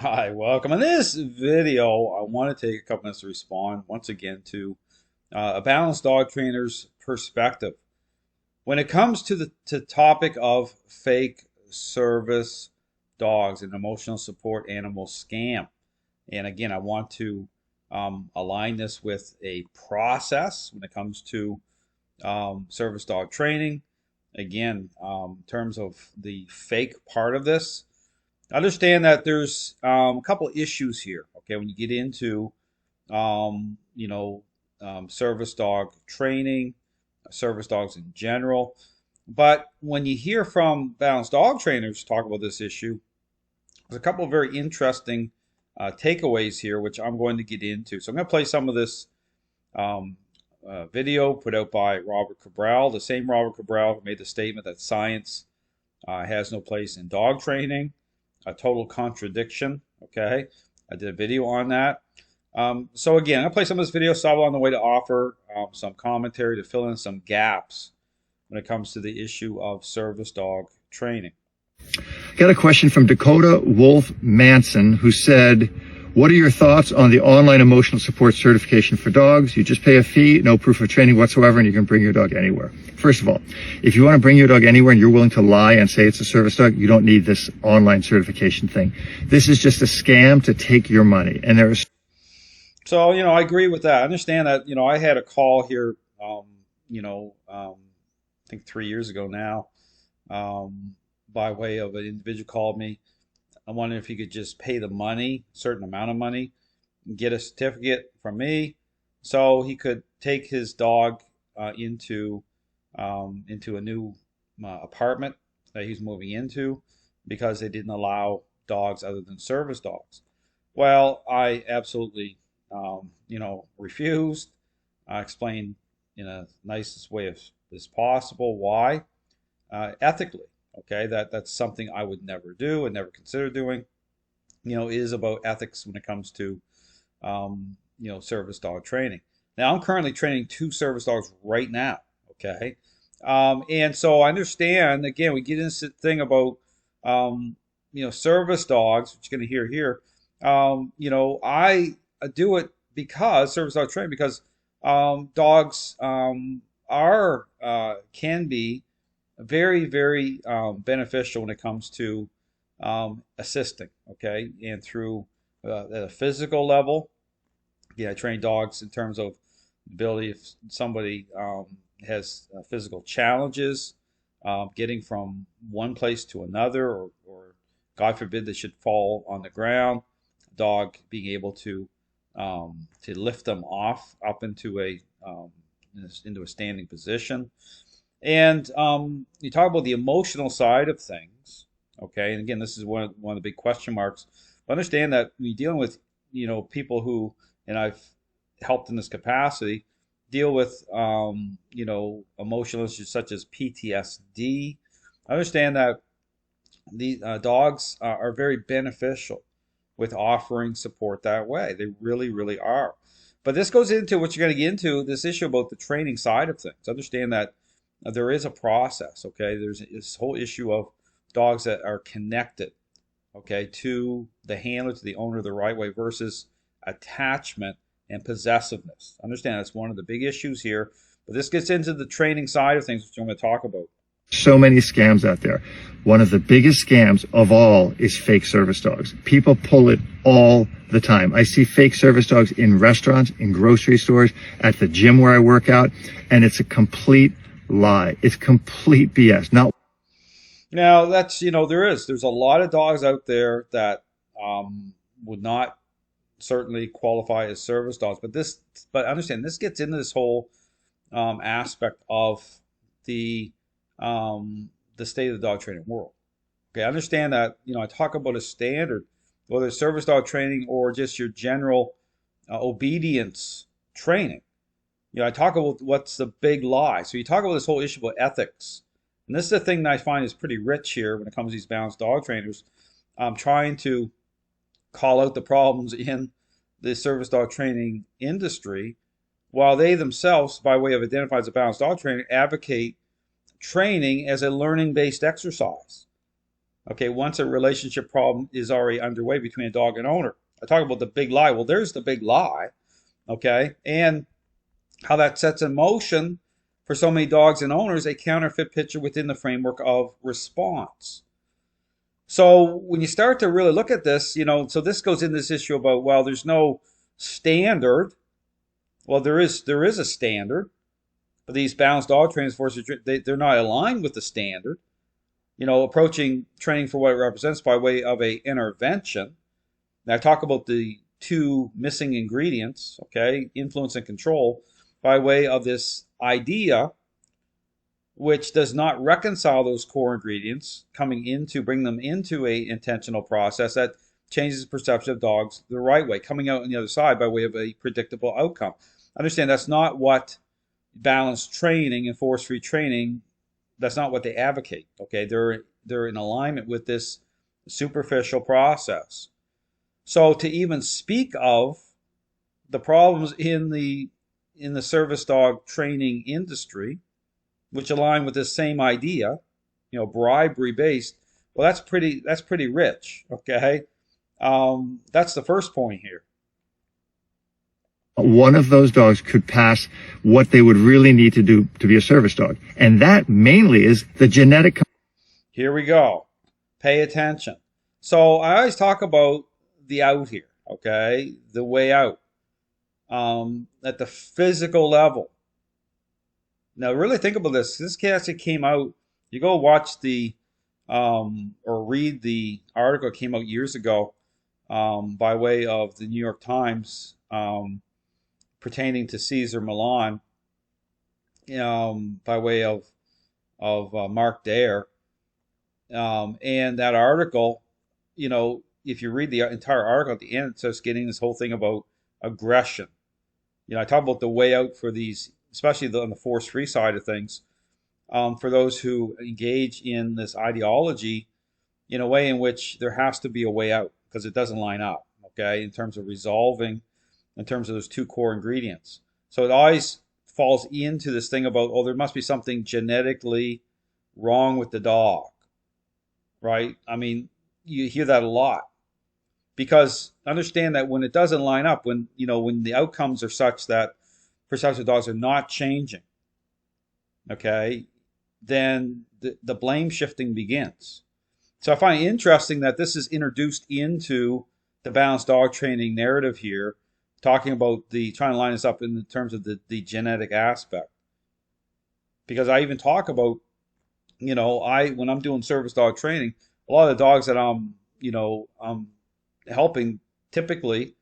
Hi, welcome. In this video, I want to take a couple minutes to respond once again to a balanced dog trainer's perspective. When it comes to the topic of fake service dogs and emotional support animal scam, and again, I want to align this with a process when it comes to service dog training. Again, in terms of the fake part of this, understand that there's a couple issues here. Okay, when you get into um, you know service dog training, service dogs in general, but when you hear from balanced dog trainers talk about this issue, there's a couple of very interesting takeaways here, which I'm going to get into. So I'm going to play some of this um, video put out by Robert Cabral, the same Robert Cabral who made the statement that science has no place in dog training. A total contradiction. Okay, I did a video on that. So again, I'll play some of this video so on the way to offer some commentary to fill in some gaps when it comes to the issue of service dog training. Got a question from Dakota Wolf Manson, who said, what are your thoughts on the online emotional support certification for dogs? You just pay a fee, no proof of training whatsoever, and you can bring your dog anywhere. First of all, if you want to bring your dog anywhere and you're willing to lie and say it's a service dog, you don't need this online certification thing. This is just a scam to take your money. And there's So, I agree with that. I understand that, I had a call here, I think 3 years ago now, by way of an individual called me. I wondered if he could just pay the money, a certain amount of money, and get a certificate from me, so he could take his dog into a new apartment that he's moving into, because they didn't allow dogs other than service dogs. Well, I absolutely, refused. I explained in a nicest way as possible why, ethically. Okay, that's something I would never do and never consider doing. It is about ethics when it comes to, service dog training. Now, I'm currently training 2 service dogs right now. Okay, and so I understand. Again, we get into the thing about, service dogs, which you're going to hear here. I do it because service dog training, because dogs are can be very, very beneficial when it comes to assisting, okay, and through at a physical level. Yeah, I train dogs in terms of the ability if somebody has physical challenges, getting from one place to another, or God forbid they should fall on the ground, dog being able to lift them up into a standing position. And you talk about the emotional side of things, okay? And again, this is one of the big question marks. But understand that when you're dealing with, people who, and I've helped in this capacity, deal with, emotional issues such as PTSD. Understand that the dogs are very beneficial with offering support that way. They really, really are. But this goes into what you're going to get into, this issue about the training side of things. Understand that there is a process, okay? There's this whole issue of dogs that are connected, okay, to the handler, to the owner the right way, versus attachment and possessiveness. Understand that's one of the big issues here. But this gets into the training side of things, which I'm going to talk about. so many scams out there. One of the biggest scams of all is fake service dogs. People pull it all the time. I see fake service dogs in restaurants, in grocery stores, at the gym where I work out, and it's a complete lie. It's complete BS. Now, that's, there's a lot of dogs out there that would not certainly qualify as service dogs. But understand, this gets into this whole aspect of the state of the dog training world. Okay, understand that, I talk about a standard, whether it's service dog training or just your general obedience training. I talk about what's the big lie. So you talk about this whole issue about ethics. And this is the thing that I find is pretty rich here when it comes to these balanced dog trainers. Trying to call out the problems in the service dog training industry, while they themselves, by way of identifying as a balanced dog trainer, advocate training as a learning-based exercise. Okay, once a relationship problem is already underway between a dog and owner. I talk about the big lie. Well, there's the big lie, okay? And how that sets in motion for so many dogs and owners a counterfeit picture within the framework of response. So when you start to really look at this, so this goes into this issue about, well, there's no standard. Well, there is a standard, but these balanced dog trainers, they're not aligned with the standard. Approaching training for what it represents by way of a intervention. Now, I talk about the two missing ingredients, okay, influence and control, by way of this idea, which does not reconcile those core ingredients, bring them into a intentional process that changes the perception of dogs the right way, coming out on the other side by way of a predictable outcome. Understand that's not what balanced training and force-free training, that's not what they advocate. Okay, they're in alignment with this superficial process. So to even speak of the problems in the service dog training industry, which align with this same idea, bribery based, well, that's pretty rich. Okay, that's the first point here. One of those dogs could pass what they would really need to do to be a service dog. And that mainly is the genetic. Here we go. Pay attention. So I always talk about the out here, okay? The way out. At the physical level. Now really think about this. This case came out, you go watch or read the article that came out years ago by way of the New York Times, pertaining to Cesar Millan, by way of Mark Dare, and that article, if you read the entire article at the end, it's just getting this whole thing about aggression. I talk about the way out for these, especially on the force-free side of things, for those who engage in this ideology in a way in which there has to be a way out because it doesn't line up, okay, in terms of resolving, in terms of those two core ingredients. So it always falls into this thing about, there must be something genetically wrong with the dog, right? I mean, you hear that a lot. Because understand that when it doesn't line up, when the outcomes are such that perception of dogs are not changing, okay, then the blame shifting begins. So I find it interesting that this is introduced into the balanced dog training narrative here, talking about trying to line this up in terms of the genetic aspect. Because I even talk about, when I'm doing service dog training, a lot of the dogs that I'm helping, typically,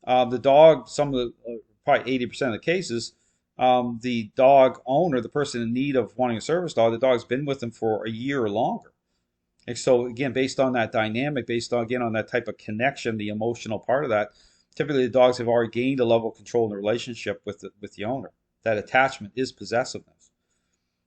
the dog, probably 80% of the cases, the dog owner, the person in need of wanting a service dog, the dog's been with them for a year or longer. And so again, based on that dynamic, based on, again, on that type of connection, the emotional part of that, typically the dogs have already gained a level of control in the relationship with the owner. That attachment is possessiveness.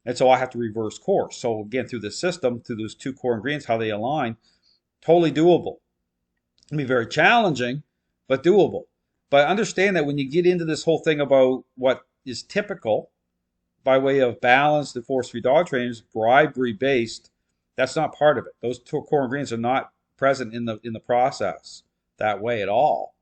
And so I have to reverse course. So again, through the system, through those two core ingredients, how they align, totally doable. It'll be very challenging, but doable. But understand that when you get into this whole thing about what is typical by way of balanced and force-free dog trainers, bribery based, that's not part of it. Those two core ingredients are not present in the process that way at all.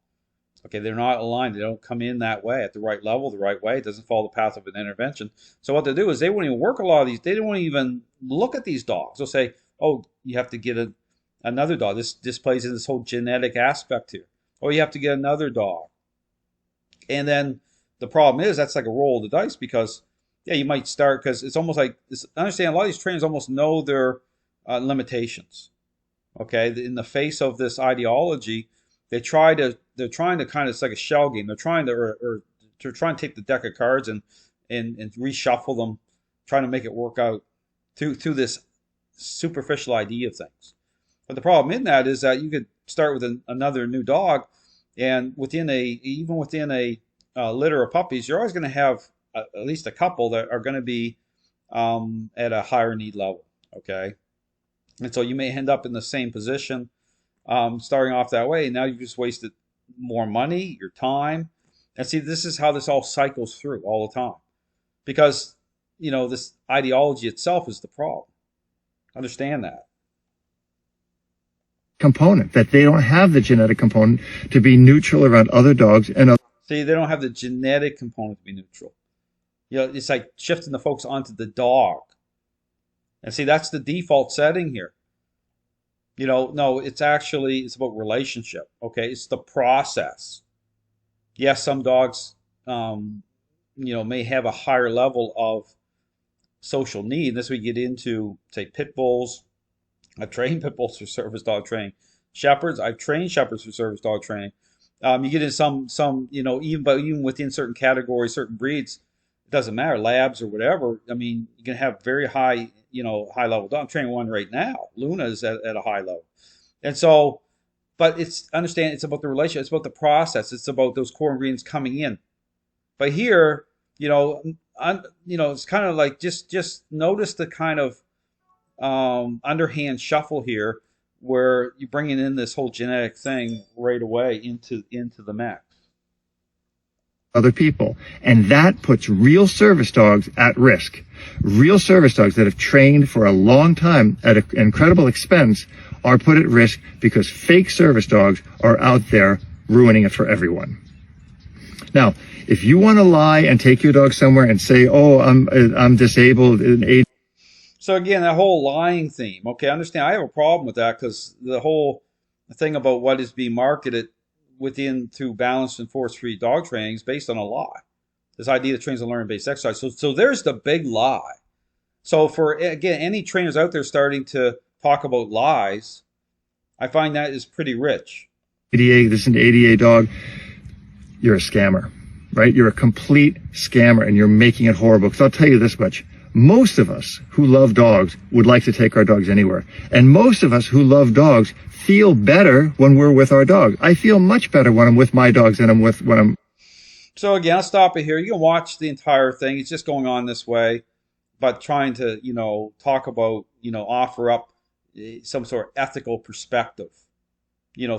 Okay, they're not aligned. They don't come in that way at the right level, the right way. It doesn't follow the path of an intervention. So what they do is they won't even work a lot of these. They won't even look at these dogs. They'll say, oh, you have to get another dog. This plays in this whole genetic aspect here. Oh, you have to get another dog. And then the problem is that's like a roll of the dice because, yeah, you might start because it's almost like, understand a lot of these trainers almost know their limitations. Okay, in the face of this ideology, they're trying to kind of, it's like a shell game. They're trying to, or they're trying to take the deck of cards and reshuffle them, trying to make it work out through this superficial idea of things. But the problem in that is that you could start with another new dog, and even within a litter of puppies, you're always going to have at least a couple that are going to be at a higher need level. Okay, and so you may end up in the same position, starting off that way. Now you've just wasted more money, your time, and see, this is how this all cycles through all the time, because this ideology itself is the problem. Understand that. component, that they don't have the genetic component to be neutral around other dogs and other. See, they don't have the genetic component to be neutral. It's like shifting the focus onto the dog. And see, that's the default setting here. No, it's about relationship. Okay, it's the process. Yes, some dogs, may have a higher level of social need. This we get into, say, pit bulls. I've trained pit bulls for service dog training. Shepherds, I've trained shepherds for service dog training. You get in some, even within certain categories, certain breeds, it doesn't matter, labs or whatever. I mean, you can have very high, high level dog. I'm training one right now. Luna is at a high level. And so, but it's about the relationship. It's about the process. It's about those core ingredients coming in. But here, it's kind of like just notice the kind of underhand shuffle here, where you're bringing in this whole genetic thing right away into the mix. Other people. And that puts real service dogs at risk. Real service dogs that have trained for a long time at an incredible expense are put at risk because fake service dogs are out there ruining it for everyone. Now, if you want to lie and take your dog somewhere and say, "Oh, I'm disabled," so again, that whole lying theme. Okay, I understand. I have a problem with that because the whole thing about what is being marketed through balanced and force-free dog training is based on a lie. This idea that trains and learning-based exercise. So there's the big lie. So for, again, any trainers out there starting to talk about lies, I find that is pretty rich. ADA, this is an ADA dog. You're a scammer, right? You're a complete scammer, and you're making it horrible. Because I'll tell you this much. Most of us who love dogs would like to take our dogs anywhere. And most of us who love dogs feel better when we're with our dog. I feel much better when I'm with my dogs than when I'm. So again, I'll stop it here. You can watch the entire thing. It's just going on this way, but trying to, talk about, offer up some sort of ethical perspective,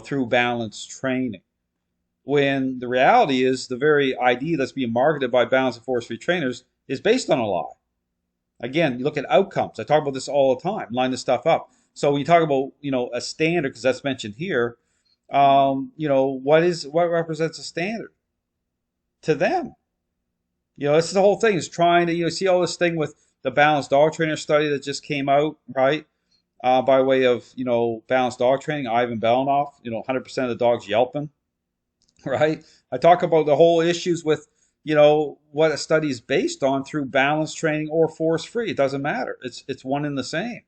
through balanced training. When the reality is the very idea that's being marketed by balanced and force-free trainers is based on a lie. Again, you look at outcomes. I talk about this all the time, line this stuff up. So when you talk about, a standard, because that's mentioned here, what represents a standard to them? This is the whole thing, is trying to, see all this thing with the balanced dog trainer study that just came out, right? By way of, balanced dog training, Ivan Belanoff, 100% of the dogs yelping, right? I talk about the whole issues with, what a study is based on through balanced training or force-free. It doesn't matter. It's one and the same.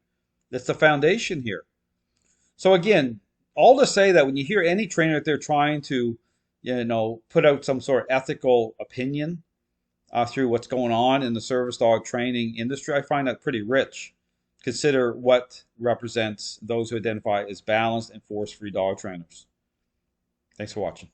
That's the foundation here. So again, all to say that when you hear any trainer that they're trying to, put out some sort of ethical opinion through what's going on in the service dog training industry, I find that pretty rich. Consider what represents those who identify as balanced and force-free dog trainers. Thanks for watching.